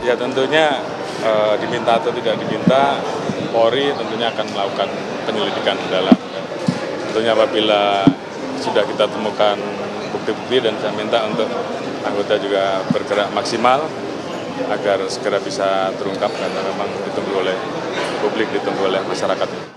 Ya tentunya diminta atau tidak diminta, Polri tentunya akan melakukan penyelidikan mendalam. Tentunya apabila sudah kita temukan bukti-bukti, dan saya minta untuk anggota juga bergerak maksimal agar segera bisa terungkap, karena memang ditunggu oleh publik, ditunggu oleh masyarakat.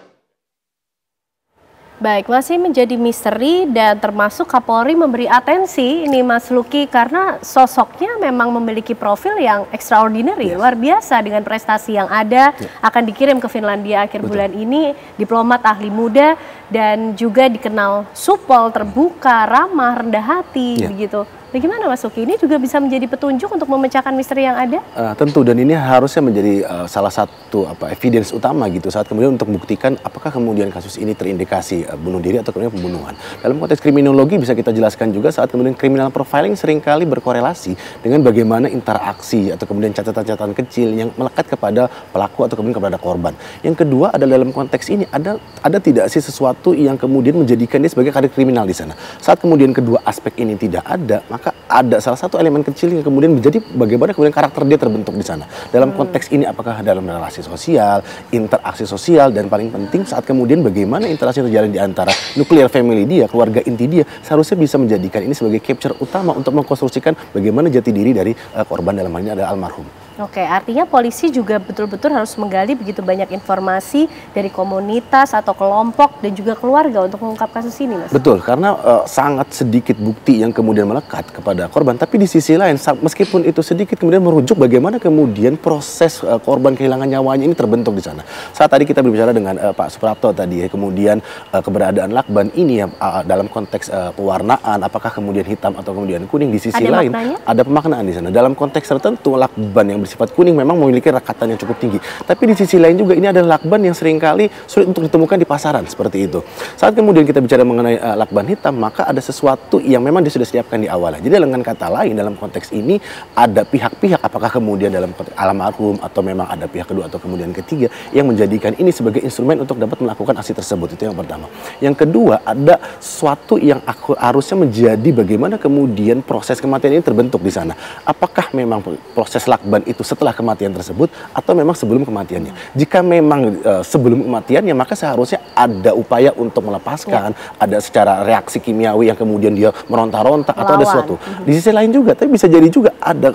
Baik, masih menjadi misteri dan termasuk Kapolri memberi atensi ini Mas Luki karena sosoknya memang memiliki profil yang extraordinary, luar biasa dengan prestasi yang ada, akan dikirim ke Finlandia akhir bulan ini, diplomat ahli muda dan juga dikenal supel, terbuka, ramah, rendah hati, begitu. Bagaimana Mas Luki? Ini juga bisa menjadi petunjuk untuk memecahkan misteri yang ada? Tentu, dan ini harusnya menjadi salah satu evidence utama gitu saat kemudian untuk membuktikan apakah kemudian kasus ini terindikasi bunuh diri atau kemudian pembunuhan. Dalam konteks kriminologi bisa kita jelaskan juga saat kemudian criminal profiling seringkali berkorelasi dengan bagaimana interaksi atau kemudian catatan-catatan kecil yang melekat kepada pelaku atau kemudian kepada korban. Yang kedua adalah dalam konteks ini ada tidak sih sesuatu yang kemudian menjadikan dia sebagai karir kriminal di sana. Saat kemudian kedua aspek ini tidak ada, maka ada salah satu elemen kecil yang kemudian menjadi bagaimana kemudian karakter dia terbentuk di sana. Dalam konteks ini apakah dalam relasi sosial, interaksi sosial, dan paling penting saat kemudian bagaimana interaksi terjadi di antara nuclear family dia, keluarga inti dia, seharusnya bisa menjadikan ini sebagai capture utama untuk mengkonstruksikan bagaimana jati diri dari korban, dalam hal ini adalah almarhum. Oke, artinya polisi juga betul-betul harus menggali begitu banyak informasi dari komunitas atau kelompok dan juga keluarga untuk mengungkap kasus ini, Mas? Betul, karena sangat sedikit bukti yang kemudian melekat kepada korban, tapi di sisi lain meskipun itu sedikit kemudian merujuk bagaimana kemudian proses korban kehilangan nyawanya ini terbentuk di sana. Saat tadi kita berbicara dengan Pak Suprapto tadi, kemudian keberadaan lakban ini dalam konteks pewarnaan, apakah kemudian hitam atau kemudian kuning, di sisi lain ada pemaknaan di sana. Dalam konteks tertentu lakban yang bersifat kuning memang memiliki rekatan yang cukup tinggi. Tapi di sisi lain juga ini adalah lakban yang seringkali sulit untuk ditemukan di pasaran seperti itu. Saat kemudian kita bicara mengenai lakban hitam, maka ada sesuatu yang memang dia sudah siapkan di awal. Jadi dengan kata lain dalam konteks ini ada pihak-pihak, apakah kemudian dalam konteks almarhum atau memang ada pihak kedua atau kemudian ketiga yang menjadikan ini sebagai instrumen untuk dapat melakukan aksi tersebut. Itu yang pertama. Yang kedua, ada sesuatu yang harusnya menjadi bagaimana kemudian proses kematian ini terbentuk di sana. Apakah memang proses lakban itu setelah kematian tersebut atau memang sebelum kematiannya. Jika memang sebelum kematiannya, maka seharusnya ada upaya untuk melepaskan, ada secara reaksi kimiawi yang kemudian dia meronta-ronta atau ada sesuatu. Di sisi lain juga, tapi bisa jadi juga ada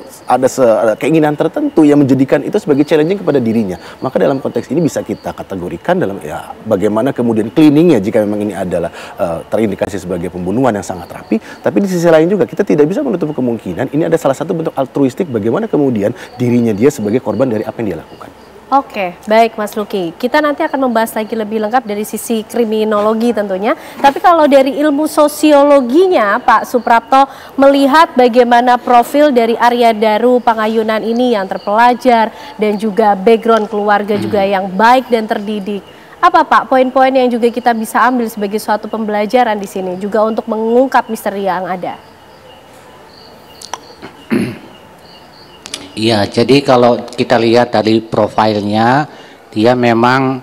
keinginan tertentu yang menjadikan itu sebagai challenging kepada dirinya. Maka dalam konteks ini bisa kita kategorikan dalam bagaimana kemudian cleaningnya jika memang ini adalah terindikasi sebagai pembunuhan yang sangat rapi. Tapi di sisi lain juga kita tidak bisa menutup kemungkinan ini ada salah satu bentuk altruistik bagaimana kemudian dirinya dia sebagai korban dari apa yang dia lakukan. Oke, baik Mas Luki. Kita nanti akan membahas lagi lebih lengkap dari sisi kriminologi tentunya. Tapi kalau dari ilmu sosiologinya, Pak Suprapto melihat bagaimana profil dari Arya Daru Pangayunan ini yang terpelajar dan juga background keluarga juga yang baik dan terdidik. Apa Pak poin-poin yang juga kita bisa ambil sebagai suatu pembelajaran di sini juga untuk mengungkap misteri yang ada? Iya, jadi kalau kita lihat dari profilnya, dia memang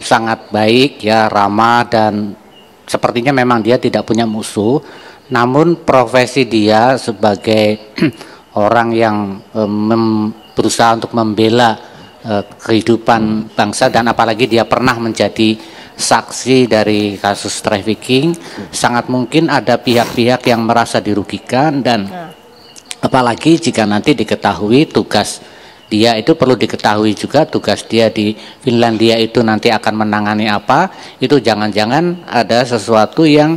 sangat baik, ya, ramah, dan sepertinya memang dia tidak punya musuh. Namun profesi dia sebagai orang yang berusaha untuk membela kehidupan bangsa, dan apalagi dia pernah menjadi saksi dari kasus trafficking, sangat mungkin ada pihak-pihak yang merasa dirugikan, dan apalagi jika nanti diketahui tugas dia itu, perlu diketahui juga tugas dia di Finlandia itu nanti akan menangani apa, itu jangan-jangan ada sesuatu yang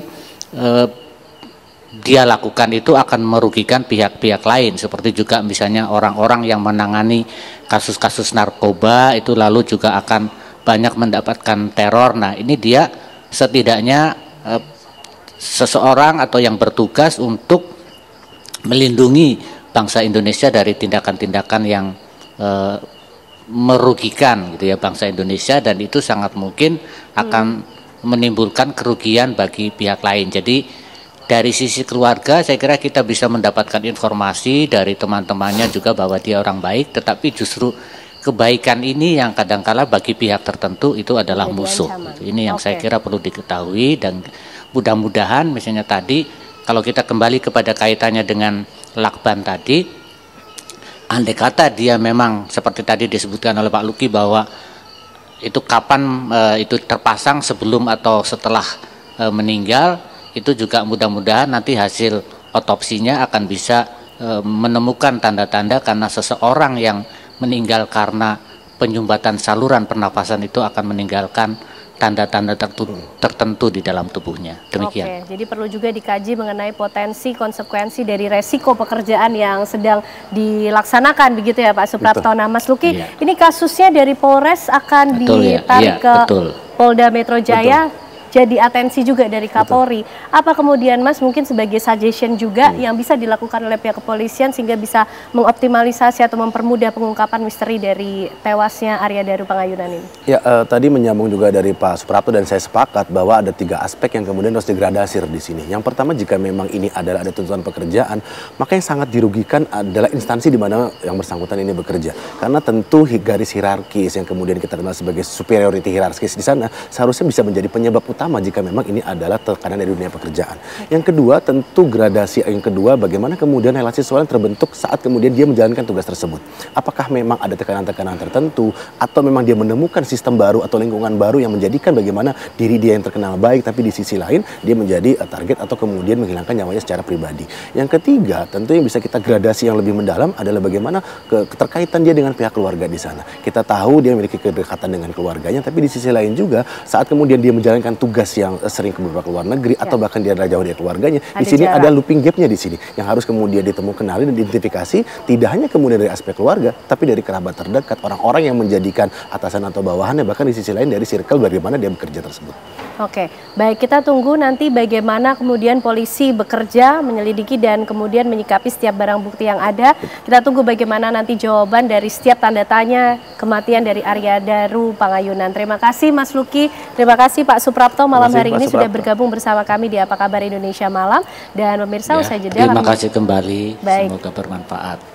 dia lakukan itu akan merugikan pihak-pihak lain, seperti juga misalnya orang-orang yang menangani kasus-kasus narkoba itu lalu juga akan banyak mendapatkan teror. Nah, ini dia setidaknya seseorang atau yang bertugas untuk melindungi bangsa Indonesia dari tindakan-tindakan yang merugikan gitu ya bangsa Indonesia, dan itu sangat mungkin akan menimbulkan kerugian bagi pihak lain. Jadi dari sisi keluarga saya kira kita bisa mendapatkan informasi dari teman-temannya juga bahwa dia orang baik, tetapi justru kebaikan ini yang kadangkala bagi pihak tertentu itu adalah musuh. Ini yang saya kira perlu diketahui, dan mudah-mudahan misalnya tadi kalau kita kembali kepada kaitannya dengan lakban tadi, andai kata dia memang seperti tadi disebutkan oleh Pak Luki bahwa itu kapan itu terpasang, sebelum atau setelah meninggal, itu juga mudah-mudahan nanti hasil otopsinya akan bisa menemukan tanda-tanda karena seseorang yang meninggal karena penyumbatan saluran pernafasan itu akan meninggalkan tanda-tanda tertentu di dalam tubuhnya. Demikian. Oke, jadi perlu juga dikaji mengenai potensi konsekuensi dari resiko pekerjaan yang sedang dilaksanakan begitu ya Pak Suprapto. Nah Mas Luki, ini kasusnya dari Polres akan ditarik ke Polda Metro Jaya. Jadi atensi juga dari Kapolri. Apa kemudian Mas mungkin sebagai suggestion juga yang bisa dilakukan oleh pihak kepolisian sehingga bisa mengoptimalisasi atau mempermudah pengungkapan misteri dari tewasnya Arya Daru Pangayunan ini? Ya, tadi menyambung juga dari Pak Suprapto dan saya sepakat bahwa ada 3 aspek yang kemudian harus digradasi di sini. Yang pertama, jika memang ini adalah ada tuntutan pekerjaan, maka yang sangat dirugikan adalah instansi di mana yang bersangkutan ini bekerja. Karena tentu garis hierarkis yang kemudian kita kenal sebagai superiority hierarkis di sana seharusnya bisa menjadi penyebab utama jika memang ini adalah tekanan dari dunia pekerjaan. Yang kedua, tentu gradasi yang kedua, bagaimana kemudian relasi sosial terbentuk saat kemudian dia menjalankan tugas tersebut. Apakah memang ada tekanan-tekanan tertentu, atau memang dia menemukan sistem baru atau lingkungan baru yang menjadikan bagaimana diri dia yang terkenal baik, tapi di sisi lain dia menjadi target atau kemudian menghilangkan nyawanya secara pribadi. Yang ketiga, tentu yang bisa kita gradasi yang lebih mendalam adalah bagaimana keterkaitan dia dengan pihak keluarga di sana. Kita tahu dia memiliki kedekatan dengan keluarganya, tapi di sisi lain juga saat kemudian dia menjalankan tugas yang sering ke beberapa luar negeri atau bahkan dia jauh dari keluarganya, di sini ada looping gapnya di sini yang harus kemudian ditemukan, kenali dan diidentifikasi, tidak hanya kemudian dari aspek keluarga, tapi dari kerabat terdekat, orang-orang yang menjadikan atasan atau bawahannya, bahkan di sisi lain dari circle bagaimana dia bekerja tersebut. Oke, baik, kita tunggu nanti bagaimana kemudian polisi bekerja, menyelidiki dan kemudian menyikapi setiap barang bukti yang ada. Kita tunggu bagaimana nanti jawaban dari setiap tanda tanya kematian dari Arya Daru Pangayunan. Terima kasih Mas Luki, terima kasih Pak Suprapto malam hari ini sudah bergabung bersama kami di Apa Kabar Indonesia Malam. Dan pemirsa, usai jeda. Terima kasih kembali, semoga bermanfaat.